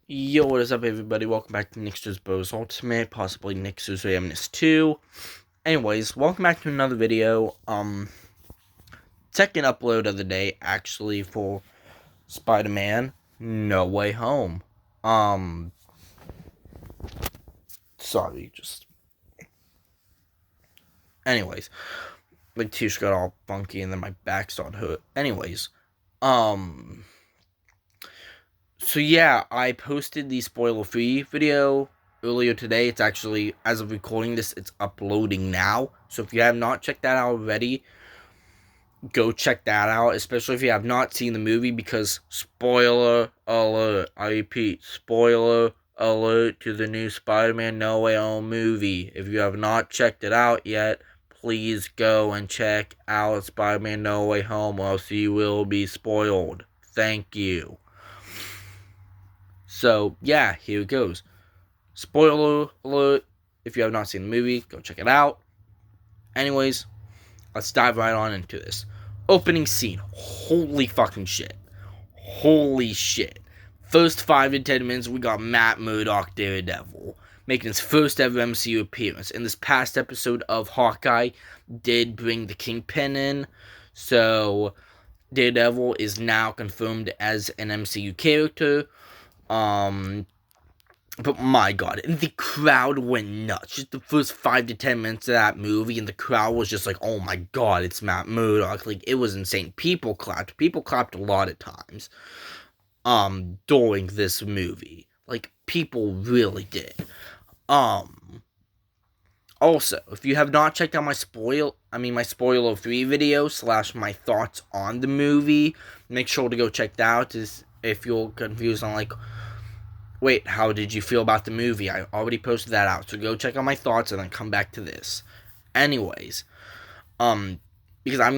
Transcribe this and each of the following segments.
Yo, what is up, everybody? Welcome back to Nick's Bros Ultimate, possibly Nick's Randomness 2. Anyways, welcome back to another video. Second upload of the day, actually, for Spider-Man No Way Home. Sorry, anyways, my t-shirt got all funky and then my back started hurt. Anyways, so yeah, I posted the spoiler-free video earlier today. It's actually, as of recording this, it's uploading now. So if you have not checked that out already, go check that out, especially if you have not seen the movie, because spoiler alert, I repeat, spoiler alert to the new Spider-Man No Way Home movie. If you have not checked it out yet, please go and check out Spider-Man No Way Home, or else you will be spoiled. Thank you. So, yeah, here it goes. Spoiler alert, if you have not seen the movie, go check it out. Anyways, let's dive right on into this. Opening scene. Holy fucking shit. Holy shit. First 5 to 10 minutes, we got Matt Murdock Daredevil making his first ever MCU appearance. In this past episode of Hawkeye, did bring the Kingpin in, so Daredevil is now confirmed as an MCU character. But my god, the crowd went nuts. Just the first 5 to 10 minutes of that movie, and the crowd was just like, oh my god, it's Matt Murdock. Like, it was insane. People clapped. People clapped a lot of times, during this movie. Like, people really did. Also, if you have not checked out my spoiler-free video / my thoughts on the movie, make sure to go check that out. If you're confused on, like, wait, how did you feel about the movie? I already posted that out, so go check out my thoughts and then come back to this. Anyways, because I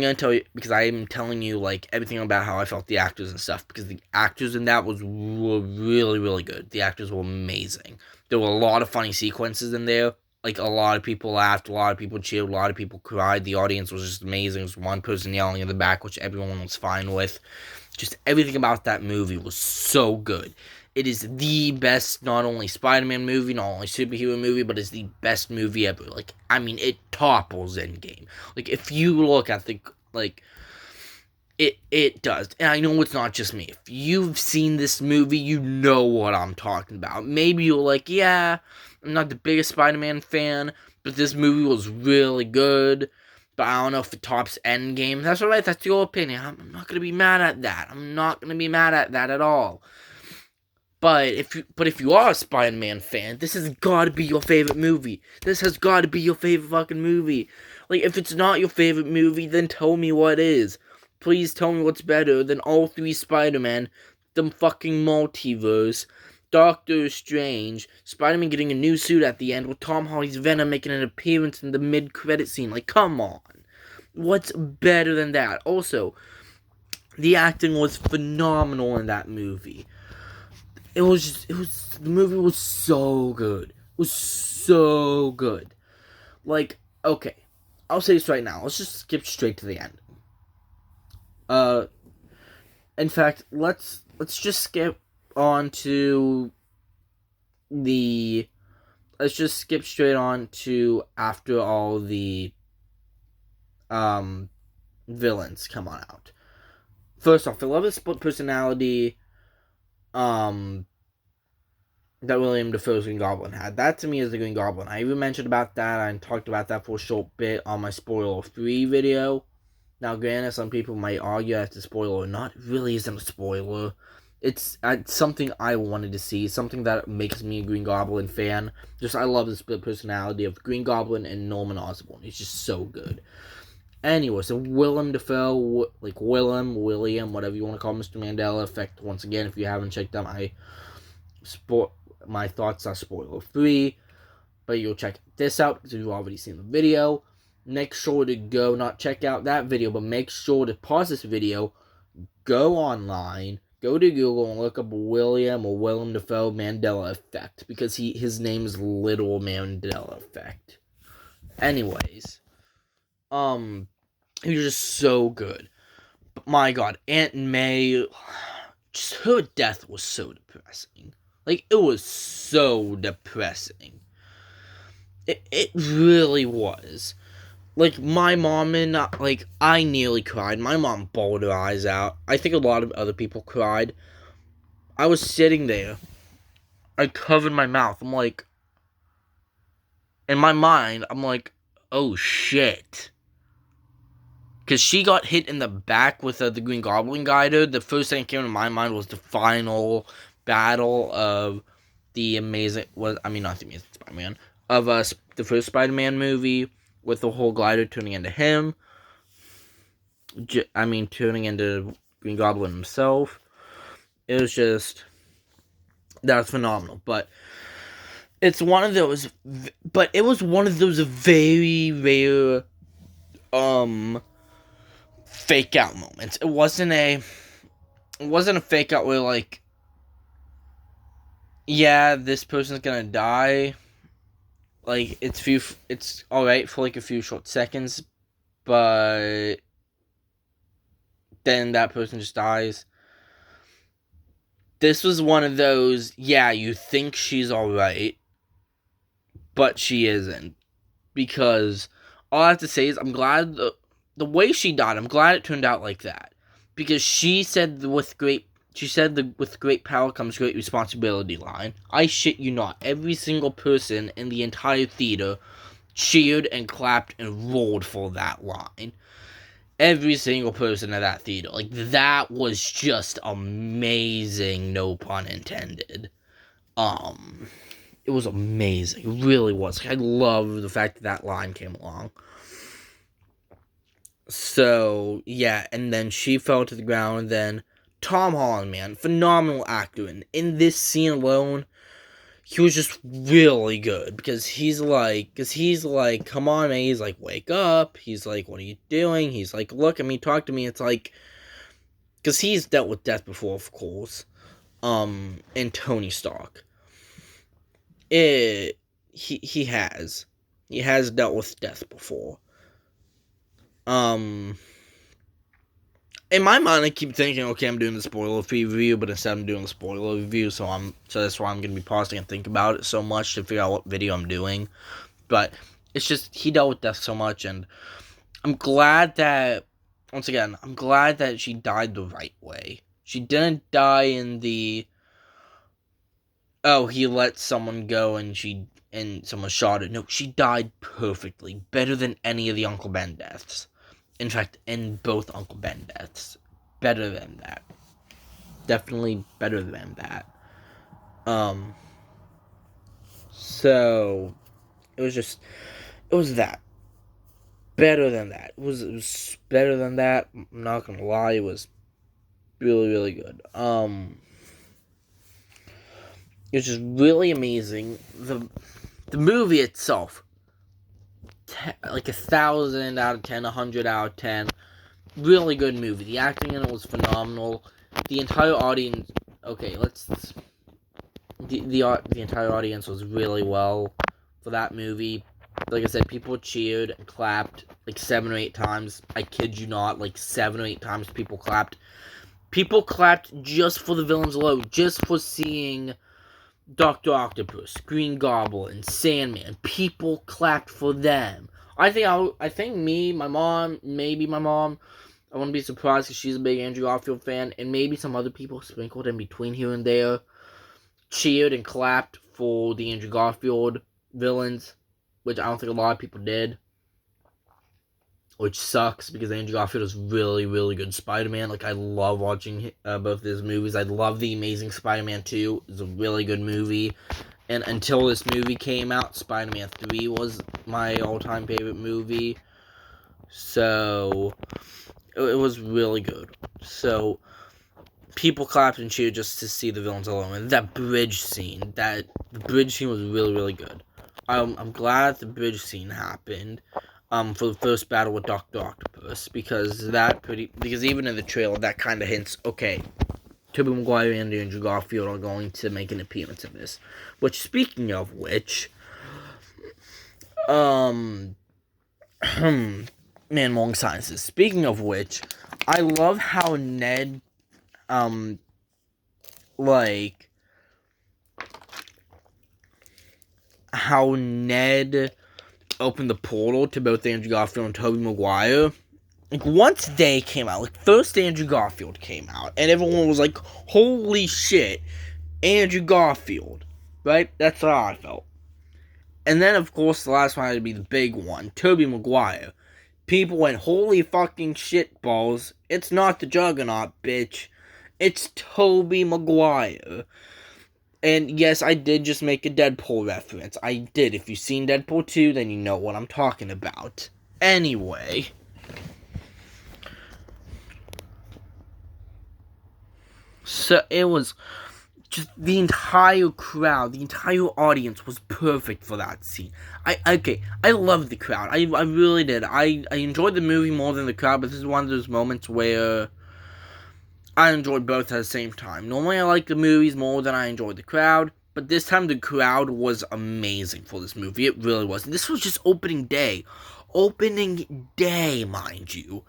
am telling you, like, everything about how I felt the actors and stuff, because the actors in that were really, really good. The actors were amazing. There were a lot of funny sequences in there. Like, a lot of people laughed, a lot of people cheered, a lot of people cried. The audience was just amazing. There was one person yelling in the back, which everyone was fine with. Just everything about that movie was so good. It is the best, not only Spider-Man movie, not only superhero movie, but it's the best movie ever. Like, I mean, it topples Endgame. Like, if you look at it does. And I know it's not just me. If you've seen this movie, you know what I'm talking about. Maybe you're like, yeah, I'm not the biggest Spider-Man fan, but this movie was really good. But I don't know if it tops Endgame. That's alright, that's your opinion. I'm not gonna be mad at that. I'm not gonna be mad at that at all. But if you are a Spider-Man fan, this has got to be your favorite movie. This has got to be your favorite fucking movie. Like, if it's not your favorite movie, then tell me what is. Please tell me what's better than all 3 Spider-Man, the fucking multiverse, Doctor Strange, Spider-Man getting a new suit at the end with Tom Hardy's Venom making an appearance in the mid-credit scene. Like, come on. What's better than that? Also, the acting was phenomenal in that movie. The movie was so good. It was so good. Like, okay, I'll say this right now. Let's just skip straight to the end. In fact, let's just skip on to let's just skip straight on to after all the, villains come on out. First off, I love the split personality, that William Dafoe's Green Goblin had. That, to me, is the Green Goblin. I even mentioned about that. I talked about that for a short bit on my spoiler-free video. Now, granted, some people might argue as to spoiler or not. It really isn't a spoiler. It's something I wanted to see. Something that makes me a Green Goblin fan. Just, I love the split personality of Green Goblin and Norman Osborn. It's just so good. Anyway, so Willem Dafoe, like William, whatever you want to call Mr. Mandela Effect. Once again, if you haven't checked out my thoughts are spoiler free, but you'll check this out because you've already seen the video. Make sure to go, not check out that video, but make sure to pause this video, go online, go to Google and look up Willem Dafoe Mandela Effect, because his name is literal Mandela Effect. Anyways, he was just so good. But my god, Aunt May, just her death was so depressing. Like, it was so depressing. It really was. Like, my mom and, like, I nearly cried. My mom bawled her eyes out. I think a lot of other people cried. I was sitting there. I covered my mouth. I'm like, in my mind, I'm like, oh shit. Because she got hit in the back with the Green Goblin guy, dude. The first thing that came to my mind was the final battle of the amazing, not the Amazing Spider-Man, of the first Spider-Man movie with the whole glider turning into him. Turning into Green Goblin himself. It was just, that was phenomenal. But it's one of those, but it was one of those very rare, fake out moments. It wasn't a fake out where, like, yeah, this person's gonna die. Like, it's alright for like a few short seconds, but then that person just dies. This was one of those, yeah, you think she's alright, but she isn't. Because all I have to say is, I'm glad the way she died, I'm glad it turned out like that. Because she said with great power comes great responsibility line. I shit you not. Every single person in the entire theater cheered and clapped and roared for that line. Every single person in that theater. Like, that was just amazing, no pun intended. It was amazing. It really was. I love the fact that line came along. So, yeah, and then she fell to the ground, and then Tom Holland, man, phenomenal actor. And in this scene alone, he was just really good. Because he's like, come on, man. He's like, wake up. He's like, what are you doing? He's like, look at me, talk to me. It's like, because he's dealt with death before, of course. And Tony Stark. He has. He has dealt with death before. In my mind, I keep thinking, okay, I'm doing the spoiler-free review, but instead I'm doing the spoiler review, so that's why I'm going to be pausing and think about it so much to figure out what video I'm doing. But it's just, he dealt with death so much, and I'm glad that, once again, I'm glad that she died the right way. She didn't die in the, oh, he let someone go and someone shot it. No, she died perfectly, better than any of the Uncle Ben deaths. In fact, in both Uncle Ben deaths. Better than that. Definitely better than that. So, it was that. Better than that. It was better than that. I'm not gonna lie, it was really, really good. It was just really amazing. The movie itself, like 1,000 out of 10, 100 out of 10. Really good movie. The acting in it was phenomenal. The entire audience, the entire audience was really well for that movie. Like I said, people cheered and clapped like 7 or 8 times. I kid you not, like 7 or 8 times people clapped. People clapped just for the villains alone, just for seeing Dr. Octopus, Green Goblin, Sandman. People clapped for them. I think my mom, I wouldn't be surprised because she's a big Andrew Garfield fan, and maybe some other people sprinkled in between here and there cheered and clapped for the Andrew Garfield villains, which I don't think a lot of people did, which sucks because Andrew Garfield is really, really good Spider-Man. Like, I love watching both his movies. I love The Amazing Spider-Man 2. It's a really good movie. And until this movie came out, Spider-Man 3 was my all-time favorite movie. So, it was really good. So, people clapped and cheered just to see the villains alone. And that bridge scene, the bridge scene was really, really good. I'm glad the bridge scene happened. For the first battle with Dr. Octopus, because even in the trailer, that kind of hints, okay, Tobey Maguire and Andrew Garfield are going to make an appearance in this. Which, speaking of which, man, long silences. Speaking of which, I love how Ned, how Ned opened the portal to both Andrew Garfield and Tobey Maguire. Like, once they came out, like, first Andrew Garfield came out, and everyone was like, holy shit, Andrew Garfield, right? That's how I felt. And then, of course, the last one had to be the big one, Tobey Maguire. People went, holy fucking shit balls, it's not the Juggernaut, bitch. It's Tobey Maguire. And yes, I did just make a Deadpool reference. I did. If you've seen Deadpool 2, then you know what I'm talking about. Anyway. So, it was just the entire crowd, the entire audience was perfect for that scene. I love the crowd. I really did. I enjoyed the movie more than the crowd, but this is one of those moments where I enjoyed both at the same time. Normally I like the movies more than I enjoyed the crowd, but this time the crowd was amazing for this movie. It really was. And this was just opening day. Opening day, mind you.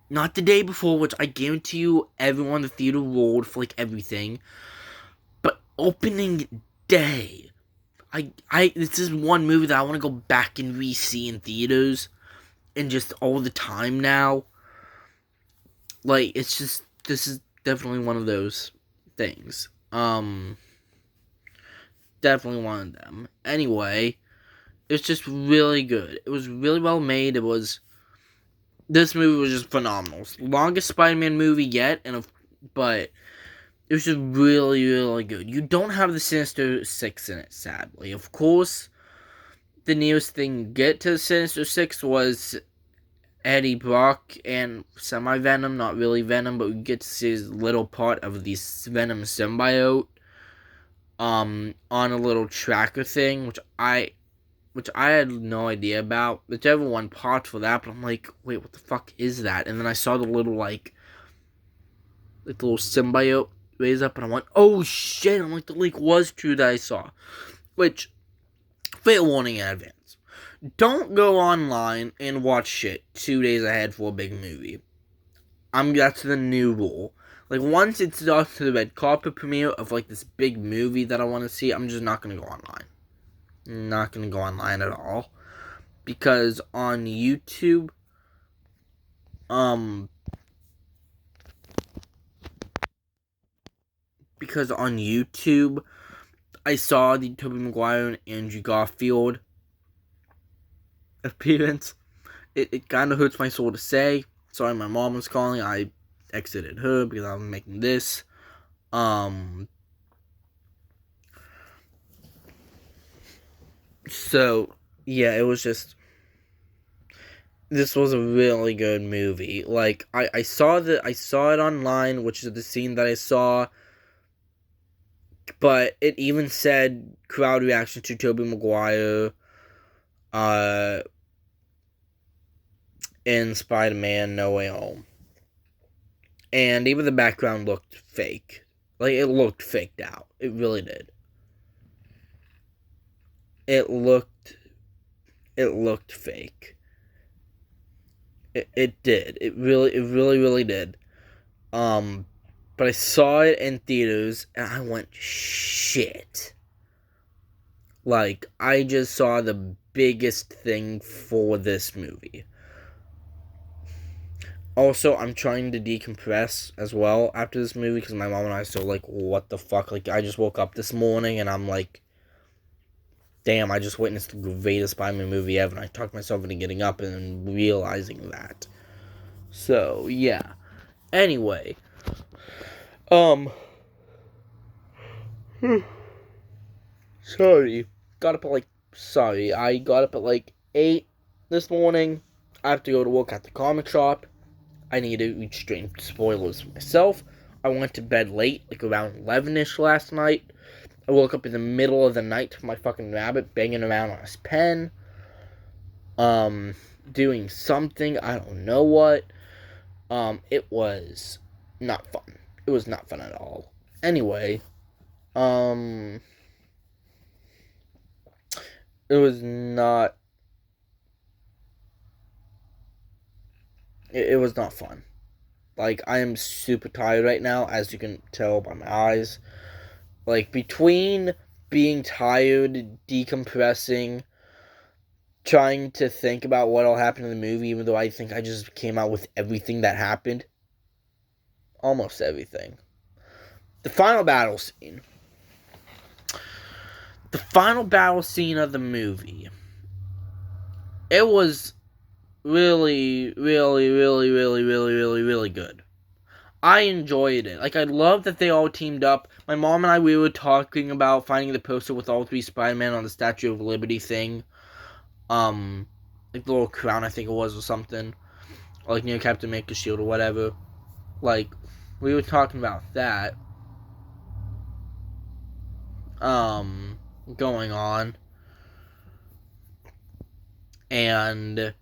Not the day before, which I guarantee you everyone in the theater rolled for like everything. But opening day. This is one movie that I want to go back and re-see in theaters. And just all the time now. Like, it's just, this is definitely one of those things. Definitely one of them. Anyway, it's just really good. It was really well made. This movie was just phenomenal. It's the longest Spider-Man movie yet, but it was just really, really good. You don't have the Sinister Six in it, sadly. Of course, the nearest thing you get to the Sinister Six was Eddie Brock and Semi-Venom, not really Venom, but we get to see his little part of the Venom symbiote on a little tracker thing, which I had no idea about. Whichever one popped for that, but I'm like, wait, what the fuck is that? And then I saw the little like the little symbiote raise up, and I went, oh shit! I'm like, the leak was true that I saw. Which, fair warning in advance. Don't go online and watch shit 2 days ahead for a big movie. That's the new rule. Like, once it starts to the red carpet premiere of like this big movie that I want to see, I'm just not gonna go online. Not gonna go online at all. Because on YouTube, I saw the Tobey Maguire and Andrew Garfield appearance. It kind of hurts my soul to say. Sorry, my mom was calling. I exited her because I was making this. So, yeah, it was just... This was a really good movie. Like, I saw it online, which is the scene that I saw. But it even said crowd reaction to Tobey Maguire in Spider-Man No Way Home. And even the background looked fake. Like, it looked faked out. It really did. It looked fake. It did. It really did. But I saw it in theaters, and I went, shit. Like, I just saw the biggest thing for this movie. Also, I'm trying to decompress as well after this movie, because my mom and I are still like, what the fuck? Like, I just woke up this morning, and I'm like, damn, I just witnessed the greatest Spider-Man movie ever, and I talked myself into getting up and realizing that. So, yeah. Anyway. Sorry. I got up at like 8 this morning. I have to go to work at the comic shop. I need to read strange spoilers myself. I went to bed late, like around 11ish last night. I woke up in the middle of the night to my fucking rabbit banging around on his pen. Doing something, I don't know what. It was not fun. It was not fun at all. Anyway, it was not... It was not fun. Like, I am super tired right now, as you can tell by my eyes. Like, between being tired, decompressing, trying to think about what'll happen in the movie, even though I think I just came out with everything that happened. Almost everything. The final battle scene. The final battle scene of the movie. It was really, really, really, really, really, really, really good. I enjoyed it. Like, I love that they all teamed up. My mom and I, we were talking about finding the poster with all three Spider-Man on the Statue of Liberty thing. Like the little crown, I think it was, or something. Or like near Captain America's shield or whatever. Like, we were talking about that. Going on. And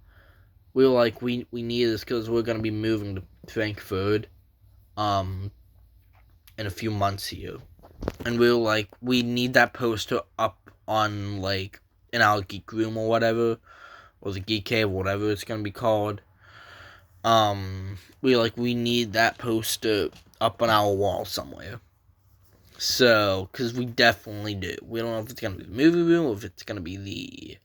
we were like, we need this because we're going to be moving to Frankfurt. In a few months here. And we were like, we need that poster up on, like, in our geek room or whatever. Or the geek cave, whatever it's going to be called. We were like, we need that poster up on our wall somewhere. So, because we definitely do. We don't know if it's going to be the movie room or if it's going to be the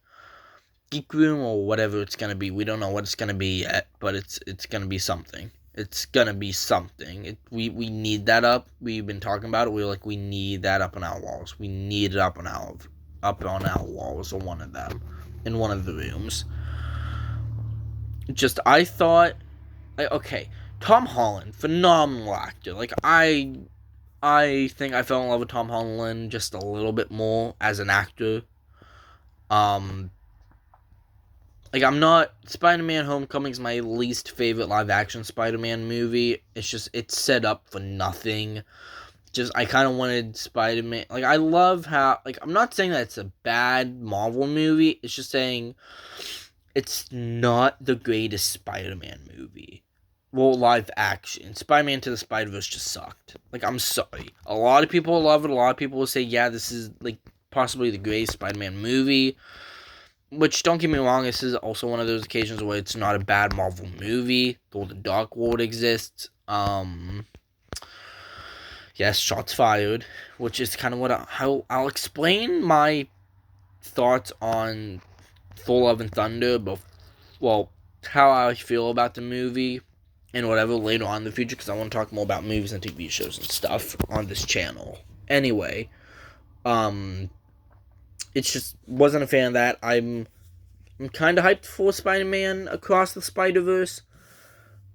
geek room or whatever it's going to be. We don't know what it's going to be yet, but it's going to be something. It's going to be something. We need that up. We've been talking about it. We were like, we need that up on our walls. We need it up on our walls or one of them. In one of the rooms. Just, I thought, okay, Tom Holland, phenomenal actor. Like, I think I fell in love with Tom Holland just a little bit more as an actor. Like, I'm not... Spider-Man Homecoming's my least favorite live-action Spider-Man movie. It's just... It's set up for nothing. Just... I kind of wanted Spider-Man... Like, I love how... Like, I'm not saying that it's a bad Marvel movie. It's just saying... It's not the greatest Spider-Man movie. Well, live-action. Spider-Man to the Spider-Verse just sucked. Like, I'm sorry. A lot of people love it. A lot of people will say, yeah, this is, like, possibly the greatest Spider-Man movie. Which, don't get me wrong, this is also one of those occasions where it's not a bad Marvel movie. Though the Dark World exists. Yes, shots fired. Which is kind of what I'll explain my thoughts on Thor Love and Thunder. But, well, how I feel about the movie and whatever later on in the future. Because I want to talk more about movies and TV shows and stuff on this channel. Anyway, it's just, wasn't a fan of that. I'm kind of hyped for Spider-Man Across the Spider-Verse,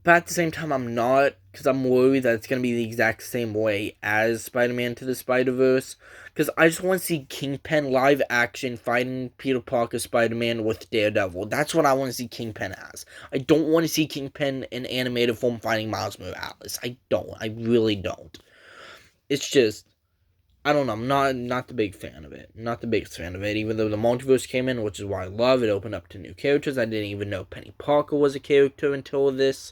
but at the same time I'm not, because I'm worried that it's going to be the exact same way as Spider-Man to the Spider-Verse, because I just want to see Kingpin live action fighting Peter Parker Spider-Man with Daredevil. That's what I want to see Kingpin as. I don't want to see Kingpin in animated form fighting Miles Morales. I don't. I really don't. It's just... I don't know, I'm not the big fan of it. Not the biggest fan of it, even though the multiverse came in, which is why I love it. Opened up to new characters. I didn't even know Penny Parker was a character until this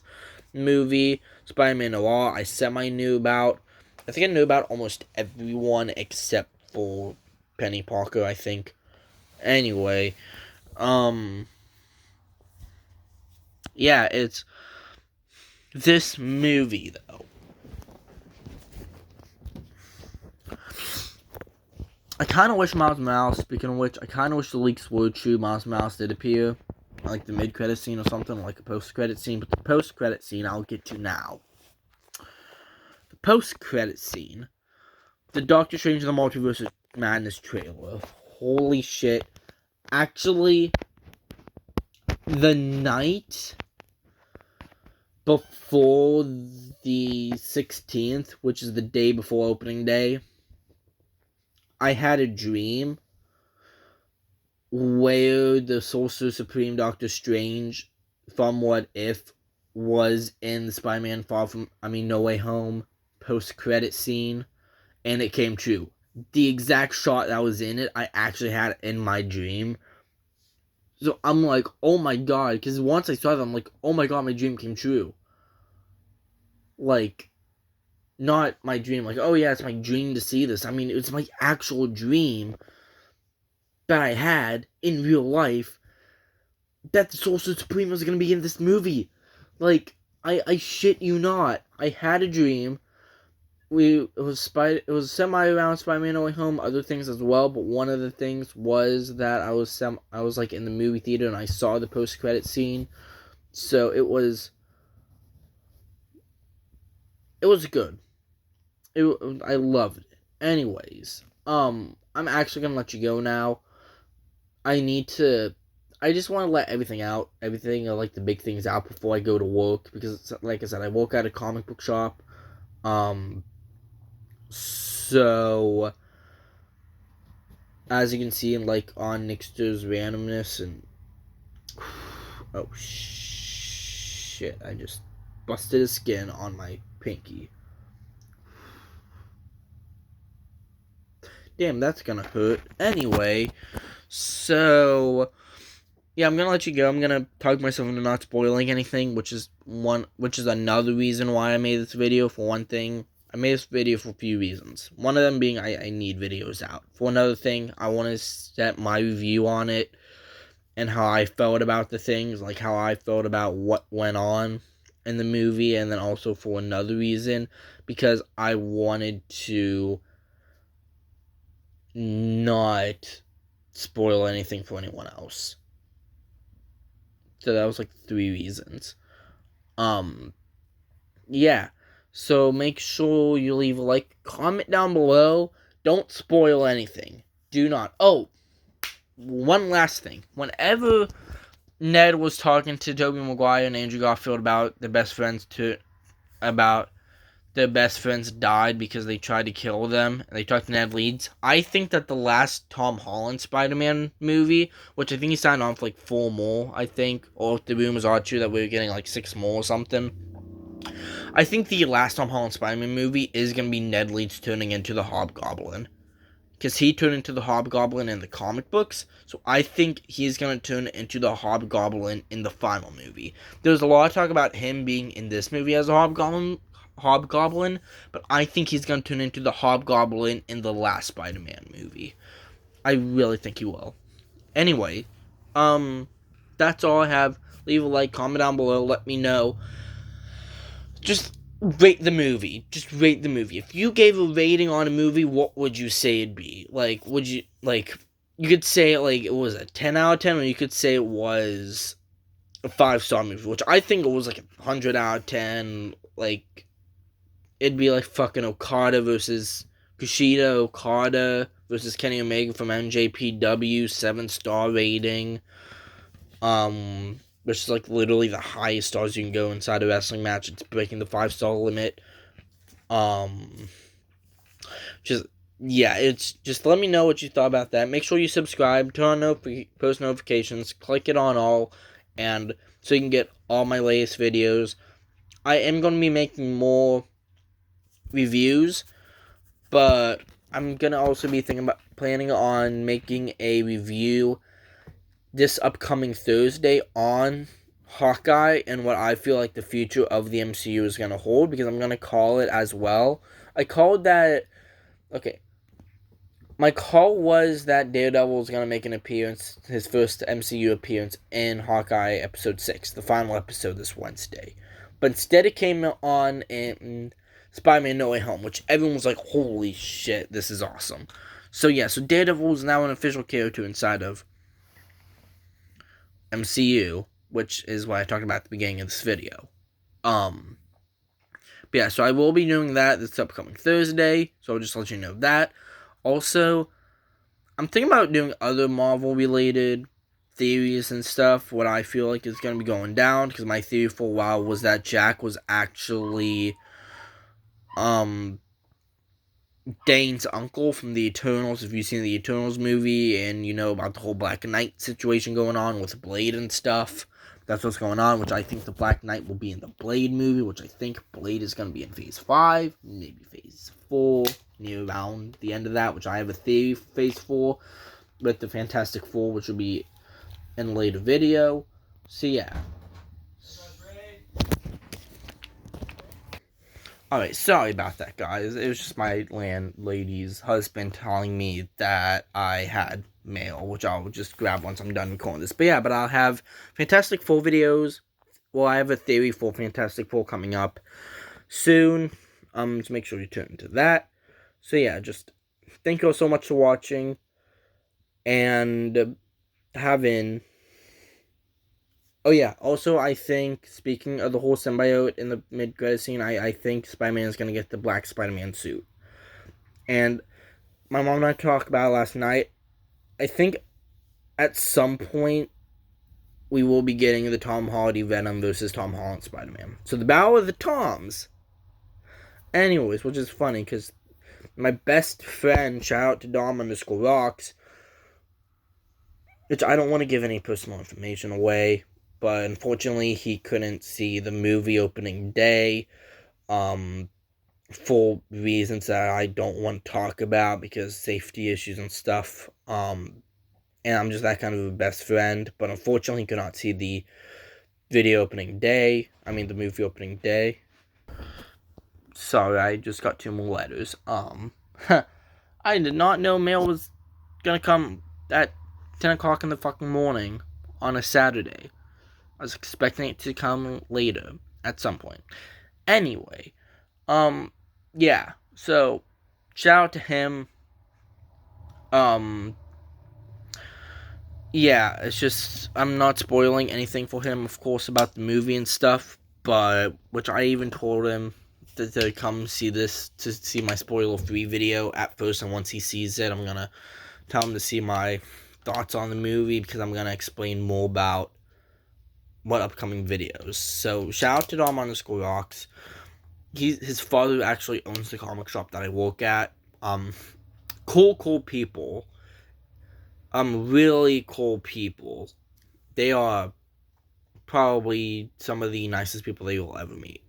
movie. Spider-Man Noir, I semi-knew about. I think I knew about almost everyone except for Penny Parker, I think. Anyway, yeah, it's this movie, though. I kind of wish Miles Morales, speaking of which, I kind of wish the leaks were true. Miles Morales did appear, like the mid-credit scene or something, like a post-credit scene. But the post-credit scene I'll get to now. The post-credit scene, the Doctor Strange and the Multiverse of Madness trailer. Holy shit. Actually, the night before the 16th, which is the day before opening day, I had a dream where the Sorcerer Supreme Doctor Strange from What If was in the Spider-Man No Way Home post-credit scene, and it came true. The exact shot that was in it, I actually had it in my dream. So I'm like, oh my god, because once I saw that, I'm like, oh my god, my dream came true. Like, not my dream, like, oh yeah, it's my dream to see this. I mean, it's my actual dream that I had in real life that the Sorcerer Supreme was going to be in this movie. Like, I shit you not. I had a dream it was semi around Spider-Man No Way Home, other things as well, but one of the things was that I was like in the movie theater and I saw the post-credit scene. So it was good. I loved it. Anyways, I'm actually gonna let you go now. I need to. I just want to let everything out, like the big things out before I go to work because, like I said, I work at a comic book shop. Um, so as you can see, in like on Nixter's randomness and oh shit, I just busted a skin on my pinky. Damn, that's gonna hurt. Anyway, so yeah, I'm gonna let you go. I'm gonna talk myself into not spoiling anything, which is another reason why I made this video. For one thing, I made this video for a few reasons. One of them being I need videos out. For another thing, I want to set my review on it and how I felt about the things, like how I felt about what went on in the movie, and then also for another reason, because I wanted to not spoil anything for anyone else. So that was like 3 reasons. Yeah. So make sure you leave a like, comment down below. Don't spoil anything. Do not. Oh, one last thing. Whenever Ned was talking to Tobey Maguire and Andrew Garfield about their best friends died because they tried to kill them, and they talked to Ned Leeds. I think that the last Tom Holland Spider-Man movie, which I think he signed on for like 4 more, I think, or if the rumors are true that we were getting like 6 more or something. I think the last Tom Holland Spider-Man movie is going to be Ned Leeds turning into the Hobgoblin. Because he turned into the Hobgoblin in the comic books, so I think he's going to turn into the Hobgoblin in the final movie. There's a lot of talk about him being in this movie as a Hobgoblin, but I think he's going to turn into the Hobgoblin in the last Spider-Man movie. I really think he will. Anyway, that's all I have. Leave a like, comment down below, let me know. Just rate the movie. Just rate the movie. If you gave a rating on a movie, what would you say it'd be? Like, would you, like, you could say, like, it was a 10 out of 10, or you could say it was a 5-star movie, which I think it was, like, a 100 out of 10. Like, it'd be, like, fucking Okada versus Kushida, Okada versus Kenny Omega from NJPW, 7-star rating. Which is like literally the highest stars you can go inside a wrestling match. It's breaking the 5-star limit. It's just let me know what you thought about that. Make sure you subscribe, turn on post notifications, click it on all, and so you can get all my latest videos. I am going to be making more reviews, but I'm going to also be planning on making a review this upcoming Thursday on Hawkeye and what I feel like the future of the MCU is going to hold, because I'm going to call it as well. I called that... Okay. My call was that Daredevil is going to make an appearance, his first MCU appearance in Hawkeye Episode 6, the final episode this Wednesday. But instead it came on in Spider-Man No Way Home, which everyone was like, holy shit, this is awesome. So yeah, so Daredevil is now an official character inside of MCU, which is what I talked about at the beginning of this video. But yeah, so I will be doing that this upcoming Thursday, so I'll just let you know that. Also, I'm thinking about doing other Marvel-related theories and stuff, what I feel like is going to be going down, because my theory for a while was that Jack was actually, Dane's uncle from the Eternals. If you've seen the Eternals movie and you know about the whole Black Knight situation going on with Blade and stuff, that's what's going on, which I think the Black Knight will be in the Blade movie, which I think Blade is going to be in Phase 5, maybe Phase 4, near around the end of that, which I have a theory for Phase 4, with the Fantastic Four, which will be in a later video. So yeah. Alright, sorry about that, guys. It was just my landlady's husband telling me that I had mail, which I'll just grab once I'm done recording this. But yeah, I'll have Fantastic Four videos. Well, I have a theory for Fantastic Four coming up soon. So make sure you tune into that. So yeah, just thank you all so much for watching, and having. Oh yeah, also I think, speaking of the whole symbiote in the mid-credit scene, I think Spider-Man is going to get the black Spider-Man suit. And my mom and I talked about it last night. I think at some point we will be getting the Tom Hardy Venom versus Tom Holland Spider-Man. So the Battle of the Toms. Anyways, which is funny because my best friend, shout out to Dom_Rocks, which I don't want to give any personal information away, but unfortunately he couldn't see the movie opening day, for reasons that I don't want to talk about because safety issues and stuff, and I'm just that kind of a best friend, but unfortunately he could not see the movie opening day. Sorry, I just got 2 more letters. I did not know mail was gonna come at 10 o'clock in the fucking morning on a Saturday. I was expecting it to come later at some point. Anyway, yeah. So, shout out to him. Yeah, it's just, I'm not spoiling anything for him, of course, about the movie and stuff, but, which I even told him to come see this, to see my spoiler-free video at first, and once he sees it, I'm gonna tell him to see my thoughts on the movie, because I'm gonna explain more about what upcoming videos. So, shout out to Dom_Rocks. His father actually owns the comic shop that I work at. Cool people. Really cool people. They are probably some of the nicest people that you'll ever meet.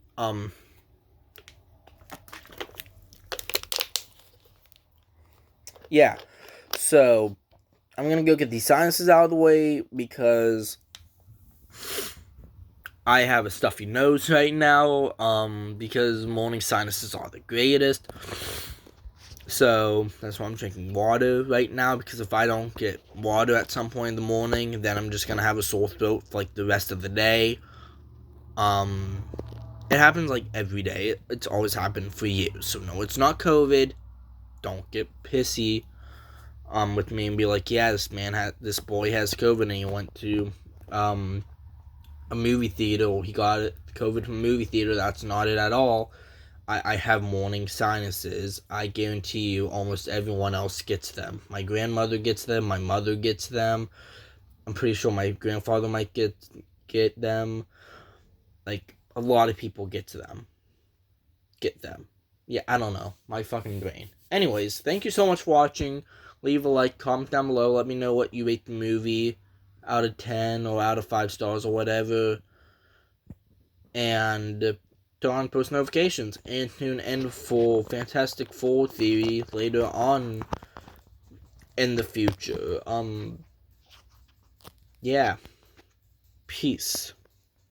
Yeah. So, I'm gonna go get these sinuses out of the way because I have a stuffy nose right now, because morning sinuses are the greatest. So, that's why I'm drinking water right now, because if I don't get water at some point in the morning, then I'm just gonna have a sore throat for, like, the rest of the day. It happens, like, every day. It's always happened for years. So, no, it's not COVID. Don't get pissy, with me and be like, yeah, this boy has COVID and he went to, a movie theater, or he got COVID from a movie theater. That's not it at all. I have morning sinuses. I guarantee you almost everyone else gets them. My grandmother gets them. My mother gets them. I'm pretty sure my grandfather might get them. Like, a lot of people get them. Yeah, I don't know. My fucking brain. Anyways, thank you so much for watching. Leave a like, comment down below. Let me know what you rate the movie out of 10 or out of 5 stars or whatever. And turn on post notifications, and tune in for Fantastic Four theory later on in the future. Yeah. Peace.